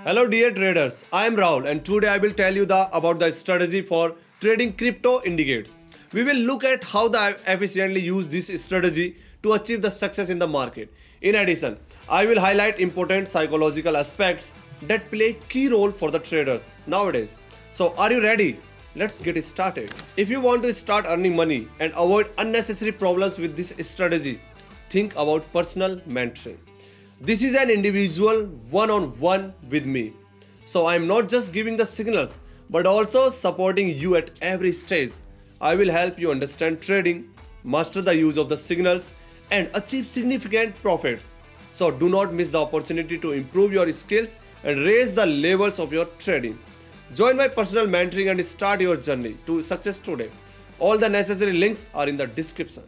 Hello dear traders, I am Rahul and today I will tell you about the strategy for trading crypto indicates. We will look at how to efficiently use this strategy to achieve the success in the market. In addition, I will highlight important psychological aspects that play a key role for the traders nowadays. So are you ready? Let's get started. If you want to start earning money and avoid unnecessary problems with this strategy, think about personal mentoring. This is an individual one-on-one with me. So I am not just giving the signals but also supporting you at every stage. I will help you understand trading, master the use of the signals and achieve significant profits. So do not miss the opportunity to improve your skills and raise the levels of your trading. Join my personal mentoring and start your journey to success today. All the necessary links are in the description.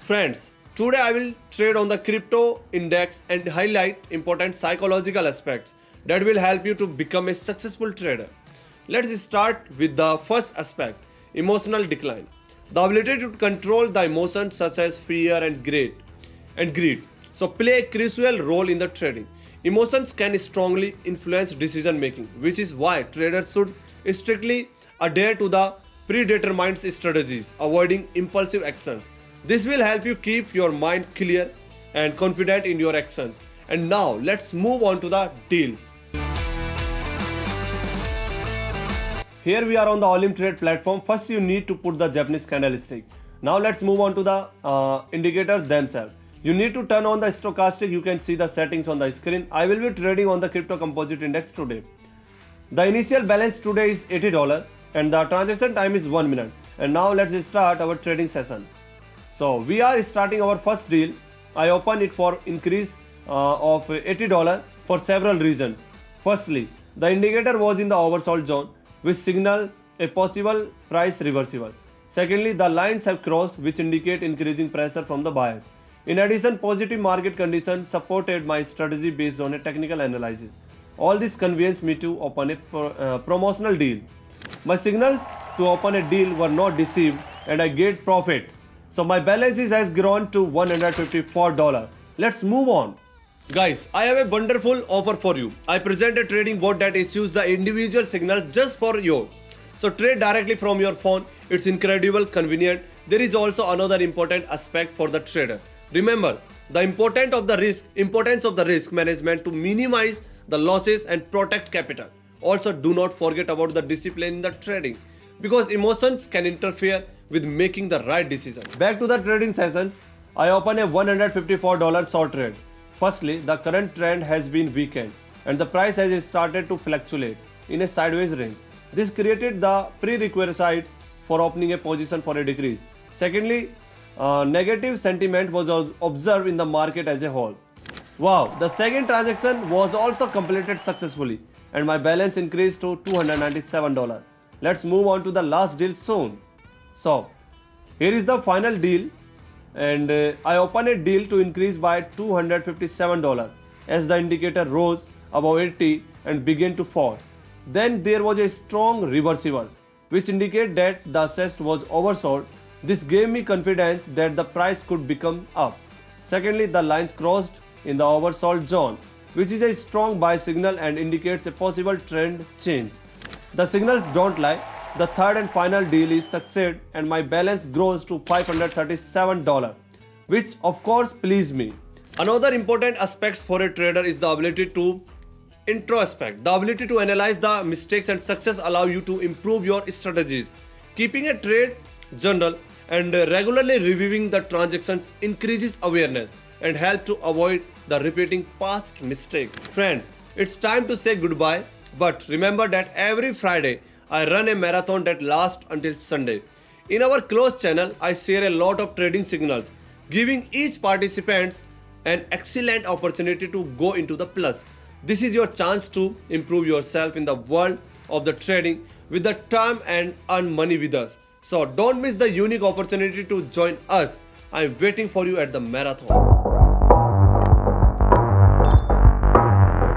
Friends, today I will trade on the crypto index and highlight important psychological aspects that will help you to become a successful trader. Let's start with the first aspect, emotional decline. The ability to control the emotions such as fear and greed. So play a crucial role in the trading. Emotions can strongly influence decision making, which is why traders should strictly adhere to the predetermined strategies, avoiding impulsive actions. This will help you keep your mind clear and confident in your actions. And now let's move on to the deals. Here we are on the Olymp Trade platform. First you need to put the Japanese candlestick. Now let's move on to the indicators themselves. You need to turn on the stochastic. You can see the settings on the screen. I will be trading on the Crypto Composite Index today. The initial balance today is $80 and the transaction time is 1 minute. And now let's start our trading session. So we are starting our first deal. I open it for increase of $80 for several reasons. Firstly, the indicator was in the oversold zone, which signal a possible price reversal. Secondly, the lines have crossed, which indicate increasing pressure from the buyers. In addition, positive market conditions supported my strategy based on a technical analysis. All this convinced me to open a promotional deal. My signals to open a deal were not deceived and I gained profit. So my balance has grown to $154. Let's move on. Guys, I have a wonderful offer for you. I present a trading bot that issues the individual signals just for you. So trade directly from your phone. It's incredible convenient. There is also another important aspect for the trader. Remember, the importance of the risk management to minimize the losses and protect capital. Also, do not forget about the discipline in the trading because emotions can interfere with making the right decision. Back to the trading sessions, I open a $154 short trade. Firstly, the current trend has been weakened and the price has started to fluctuate in a sideways range. This created the prerequisites for opening a position for a decrease. Secondly, negative sentiment was observed in the market as a whole. Wow, the second transaction was also completed successfully and my balance increased to $297. Let's move on to the last deal soon. So, here is the final deal and I open a deal to increase by $257 as the indicator rose above 80 and began to fall. Then there was a strong reversal which indicated that the asset was oversold. This gave me confidence that the price could become up. Secondly, the lines crossed in the oversold zone, which is a strong buy signal and indicates a possible trend change. The signals don't lie. The third and final deal is succeed and my balance grows to $537, which of course pleased me. Another important aspect for a trader is the ability to introspect. The ability to analyze the mistakes and success allow you to improve your strategies. Keeping a trade journal and regularly reviewing the transactions increases awareness and help to avoid the repeating past mistakes. Friends, it's time to say goodbye, but remember that every Friday I run a marathon that lasts until Sunday. In our closed channel, I share a lot of trading signals, giving each participant an excellent opportunity to go into the plus. This is your chance to improve yourself in the world of the trading with the term and earn money with us. So don't miss the unique opportunity to join us. I'm waiting for you at the marathon.